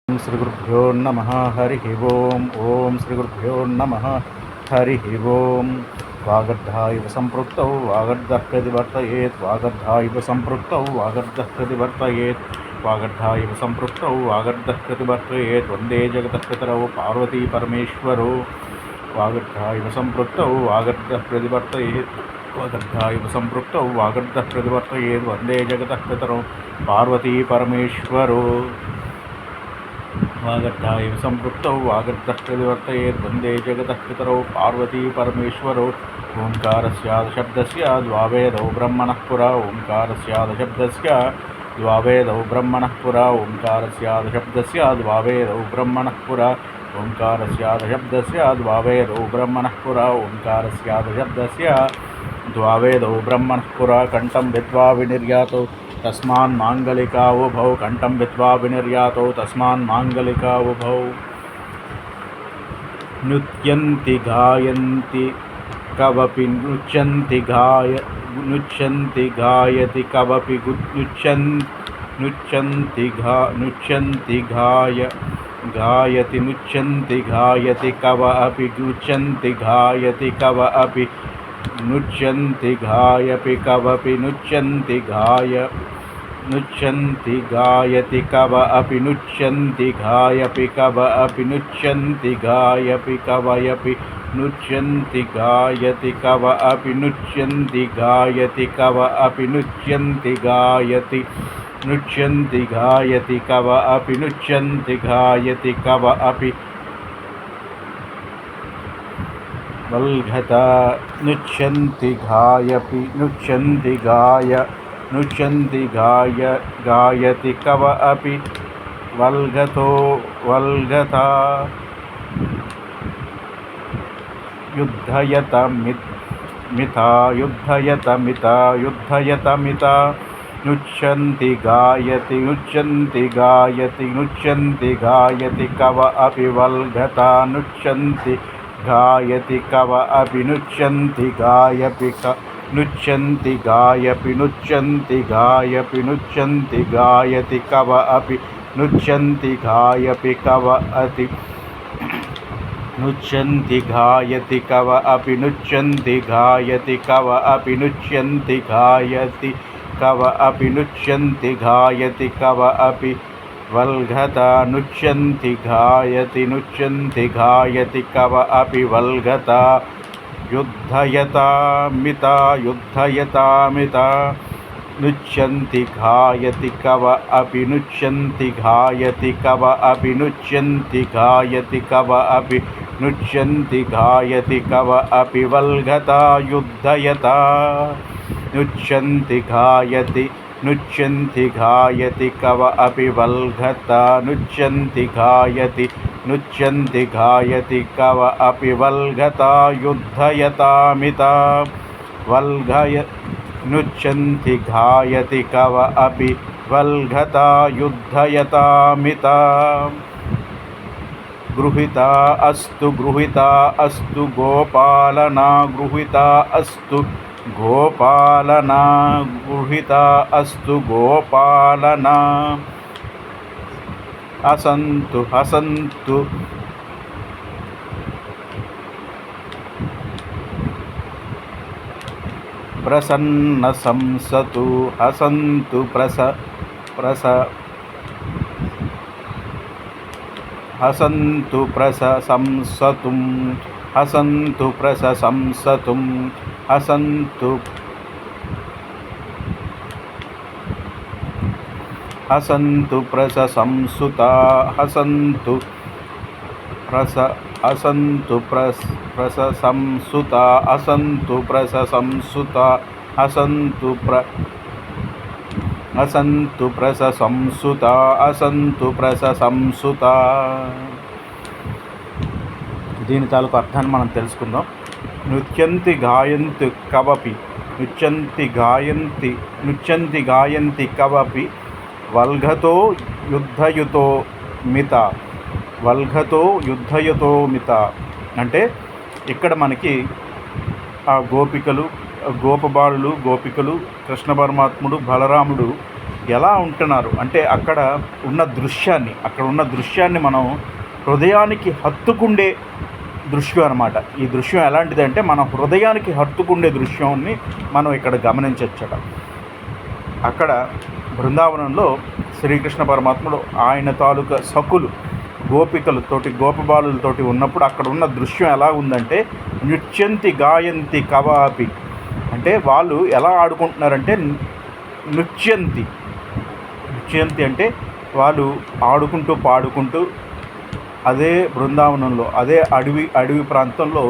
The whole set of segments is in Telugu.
श्रीगुरुभ्यो नमः हरिः ओम्। ॐ श्रीगुरुभ्यो नमः हरिः ओम्। वागर्धाइव सम्पृक्तौ वागर्धः प्रतिवर्तयेत् वागर्धाइव सम्पृक्तौ वागर्धः प्रतिवर्तयेत् वागर्धाइव सम्पृक्तौ वागर्धः प्रतिवर्तयेत् वन्दे जगतः पितरौ पार्वती परमेश्वरौ। वागर्धाइव सम्पृक्तौ वागर्धः प्रतिवर्तयेत् वागर्धाइव सम्पृक्तौ वागर्धः प्रतिवर्तयेत् वन्दे जगतः पितरौ पार्वती परमेश्वरौ। वागर्धाइव सम्पृक्तौ वागर्धः प्रतिवर्तयेत् वन्दे जगतः पितरौ पार्वती परमेश्वरौ। ओङ्कारस्यादशब्दस्य द्वावेदौ ब्रह्मणः पुरा ओङ्कारस्यादशब्दस्य द्वावेदौ ब्रह्मणः पुरा ओङ्कारस्यादशब्दस्य द्वावेदौ ब्रह्मणः पुरा ओङ्कारस्यादशब्दस्य द्वावेदौ ब्रह्मणः पुरा ओङ्कारस्यादशब्दस्य द्वावेदौ ब्रह्मणः पुरा। कण्ठं भित्त्वा विनिर्यातौ तस्मान्माङ्गलिकावुभौ कण्ठं भित्त्वा विनिर्यातौ तस्मान्माङ्गलिकावुभौ। नृत्यन्ति गायन्ति कवपि नृत्यन्ति गायति कवपि नृत्यन्ति गायति नृत्यन्ति गायति कव अपि नृत्यन्ति गायति कव अपि नृत्यन्ति गायति कवपि नृत्यन्ति गायति कव अपि नृत्यन्ति गायति कव अपि नृत्यन्ति गायति कवयपि नृत्यन्ति गायति कव अपि नृत्यन्ति गायति कव अपि नृत्यन्ति गायति कव अपि नृत्यन्ति गायति कव अपि वल्घता नृत्यन्ति गायति गायति कव अपि वल्गतो वल्गता। युद्धयत मिता नृत्यन्ति गायति कव अपि वल्गता नृत्यन्ति गायति कव अपि नृत्यन्ति गायति कव अपि नृत्यन्ति गायति कव अपि नृत्यन्ति गायति कव अपि नृत्यन्ति गायति कव अपि नृत्यन्ति गायति कव अपि नृत्यन्ति गायति कव अपि वल्घता नृत्यन्ति गायति कव अपि वल्घता। युद्धयता मिता नृत्यन्ति गायति कव अपि नृत्यन्ति गायति कव अपि नृत्यन्ति गायति कव अपि नृत्यन्ति गायति कव अपि वल्घता। युद्धयता नृत्यन्ति गायति कव अपि वल्घता नृत्यन्ति गायति कव अपि वल्घता। युद्धयता मिता नृत्यन्ति गायति कव अपि वल्घता युद्धयता मिता। गृहीता अस्तु गोपालना गृहीता अस्तु गोपालना गृहीता अस्तु गोपालना। हसन्तु प्रसन्न संसतु हसन्तु हसन्तु प्रशंसतुं हसन्तु प्रशंसतुं हसन्तु प्रशंसुता हसन्तु प्रशंसुता हसन्तु प्रशंसुता हसन्तु प्रशंसुता। దీని తాలూకు అర్థాన్ని మనం తెలుసుకుందాం. నృత్యంతి గాయంతి కవపి వల్ఘతో యుద్ధయుతో మిత అంటే ఇక్కడ మనకి ఆ గోపికలు గోపబాలులు గోపికలు కృష్ణ పరమాత్ముడు బలరాముడు ఎలా ఉంటున్నారు అంటే అక్కడ ఉన్న దృశ్యాన్ని మనం హృదయానికి హత్తుకుండే దృశ్యం అనమాట. ఈ దృశ్యం ఎలాంటిదంటే మన హృదయానికి హత్తుకుండే దృశ్యాన్ని మనం ఇక్కడ గమనించవచ్చట. అక్కడ బృందావనంలో శ్రీకృష్ణ పరమాత్ముడు ఆయన తాలూకా సకులు గోపికలతోటి గోపబాలులతోటి ఉన్నప్పుడు అక్కడ ఉన్న దృశ్యం ఎలా ఉందంటే నృత్యంతి గాయంతి కవాపి అంటే వాళ్ళు ఎలా ఆడుకుంటున్నారంటే నృత్యంతి అంటే వాళ్ళు ఆడుకుంటూ పాడుకుంటూ అదే బృందావనంలో అదే అడవి ప్రాంతంలో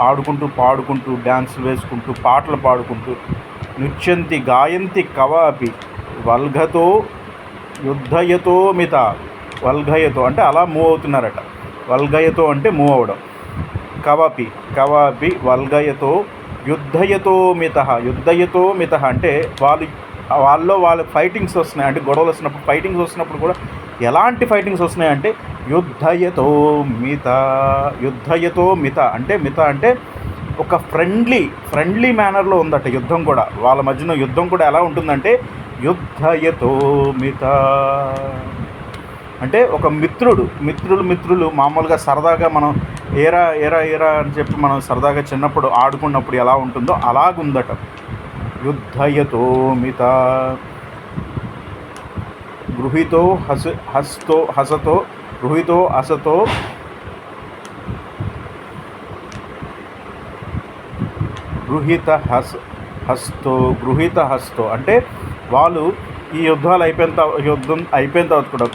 ఆడుకుంటూ పాడుకుంటూ డ్యాన్స్ వేసుకుంటూ పాటలు పాడుకుంటూ నృత్యంతి గాయంతి కవాపి వల్ఘతో యుద్ధయతో మిత వల్ఘయతో అంటే అలా మూవ్ అవుతున్నారట. వల్ఘయతో అంటే మూవ్ అవ్వడం. కవాపి వల్ఘయతో యుద్ధయతో మిత అంటే వాళ్ళ ఫైటింగ్స్ వస్తున్నాయి. అంటే గొడవలు వస్తున్నప్పుడు ఫైటింగ్స్ వస్తున్నప్పుడు కూడా ఎలాంటి ఫైటింగ్స్ వస్తున్నాయంటే యుద్ధయతో మిత అంటే ఒక ఫ్రెండ్లీ మేనర్లో ఉందట యుద్ధం కూడా. వాళ్ళ మధ్యన యుద్ధం కూడా ఎలా ఉంటుందంటే యుద్ధయతో మిత అంటే ఒక మిత్రులు మామూలుగా సరదాగా మనం ఏరా అని చెప్పి మనం సరదాగా చిన్నప్పుడు ఆడుకున్నప్పుడు ఎలా ఉంటుందో అలాగుందట. యుద్ధయతో మిత గృహీతో హసతో గృహీతో అసతో గృహీత హస్తో అంటే వాళ్ళు ఈ యుద్ధం అయిపోయిన తర్వాత కూడా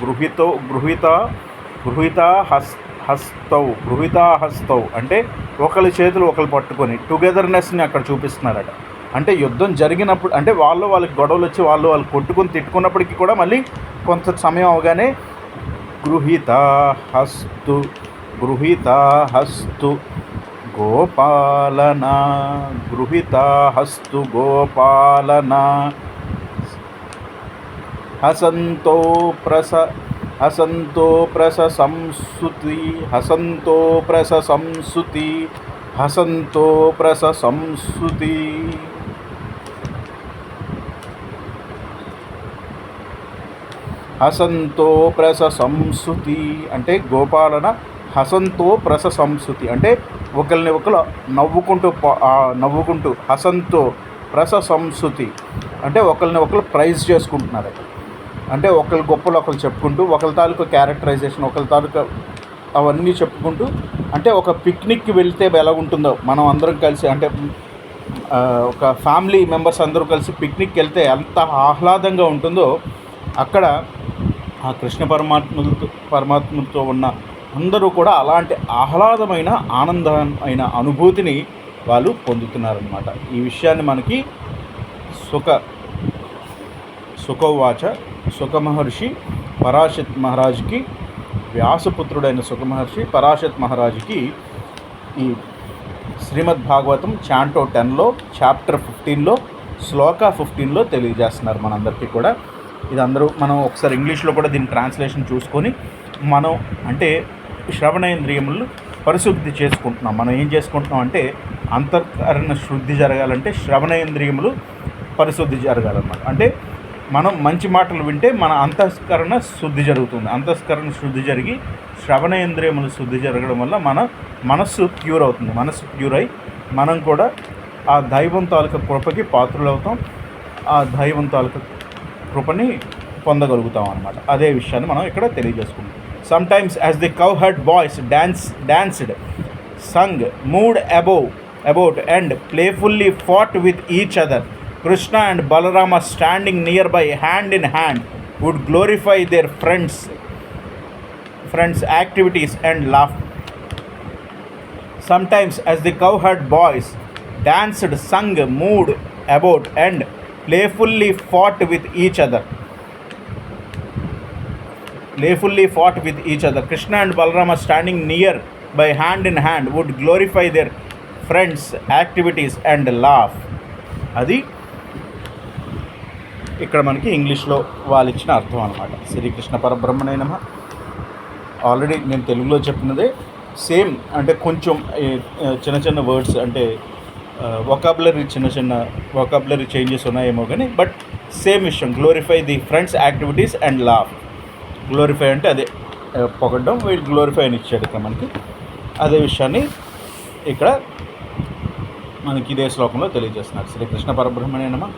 గృహీత హస్తౌ అంటే ఒకరి చేతులు ఒకరు పట్టుకొని టుగెదర్నెస్ని అక్కడ చూపిస్తున్నారట. అంటే యుద్ధం జరిగినప్పుడు అంటే వాళ్ళకి గొడవలు వచ్చి వాళ్ళు కొట్టుకొని తిట్టుకున్నప్పటికీ కూడా మళ్ళీ కొంత సమయం అవగానే గృహీత హస్తు గోపాలన హసంతో ప్రశంసుతి అంటే గోపాలన హసంతో ప్రశంసుతి అంటే ఒకరిని ఒకరు నవ్వుకుంటూ హసంతో ప్రశంసుతి అంటే ఒకరిని ఒకరు ప్రైజ్ చేసుకుంటున్నారు. అంటే ఒకరి గొప్పలు ఒకరు చెప్పుకుంటూ ఒకరి తాలూకా క్యారెక్టరైజేషన్ ఒకరి తాలూకా అవన్నీ చెప్పుకుంటూ అంటే ఒక పిక్నిక్కి వెళ్తే ఎలా ఉంటుందో మనం అందరం కలిసి అంటే ఒక ఫ్యామిలీ మెంబర్స్ అందరూ కలిసి పిక్నిక్కి వెళ్తే ఎంత ఆహ్లాదంగా ఉంటుందో అక్కడ ఆ కృష్ణ పరమాత్మతో ఉన్న అందరూ కూడా అలాంటి ఆహ్లాదమైన ఆనందమైన అనుభూతిని వాళ్ళు పొందుతున్నారన్నమాట. ఈ విషయాన్ని మనకి సుఖోవాచ సుఖమహర్షి పరాశత్ మహారాజుకి వ్యాసపుత్రుడైన సుఖమహర్షి పరాశత్ మహారాజుకి ఈ శ్రీమద్ భాగవతం చాంటో 10లో చాప్టర్ 15లో శ్లోక 15లో తెలియజేస్తున్నారు మనందరికీ కూడా. ఇది అందరూ మనం ఒకసారి ఇంగ్లీష్లో కూడా దీని ట్రాన్స్లేషన్ చూసుకొని మనం అంటే శ్రవణేంద్రియములు పరిశుద్ధి చేసుకుంటున్నాం. మనం ఏం చేసుకుంటున్నాం అంటే అంతఃకరణ శుద్ధి జరగాలంటే శ్రవణేంద్రియములు పరిశుద్ధి జరగాలన్నమాట. అంటే మనం మంచి మాటలు వింటే మన అంతఃకరణ శుద్ధి జరుగుతుంది. అంతఃకరణ శుద్ధి జరిగి శ్రవణేంద్రియములు శుద్ధి జరగడం వల్ల మన మనస్సు ప్యూర్ అవుతుంది. మనస్సు ప్యూర్ అయి మనం కూడా ఆ దైవం తాలూకా కృపకి పాత్రలవుతాం. ఆ దైవం తాలూకా కృపని పొందగలుగుతాం అన్నమాట. అదే విషయాన్ని మనం ఇక్కడ తెలియజేసుకుంటాం. Sometimes as the cowherd boys danced, sung, moved about and playfully fought with each other, Krishna and Balarama standing nearby hand in hand would glorify their friends' activities and laugh. Sometimes as the cowherd boys danced, sung, moved about and playfully fought with each other, Krishna and Balarama standing near by hand in hand would glorify their friends' activities and laugh. అది ఇక్కడ మనకి ఇంగ్లీష్లో వాళ్ళు ఇచ్చిన అర్థం అనమాట. శ్రీకృష్ణ పరబ్రహ్మణే నమః. ఆల్రెడీ నేను తెలుగులో చెప్పినదే సేమ్ అంటే కొంచెం చిన్న వర్డ్స్ అంటే వొకాబులరీ చిన్న వొకాబులరీ చేంజెస్ ఉన్నాయేమో కానీ బట్ సేమ్ విషయం, glorify the friends activities and laugh. Glorify అంటే అదే పొగడ్డం, వీళ్ళు గ్లోరిఫై అని ఇచ్చాడు ఇక్కడ మనకి. అదే విషయాన్ని ఇక్కడ మనకి ఇదే శ్లోకంలో తెలియజేస్తున్నారు. శ్రీకృష్ణ పరబ్రహ్మణే నమః.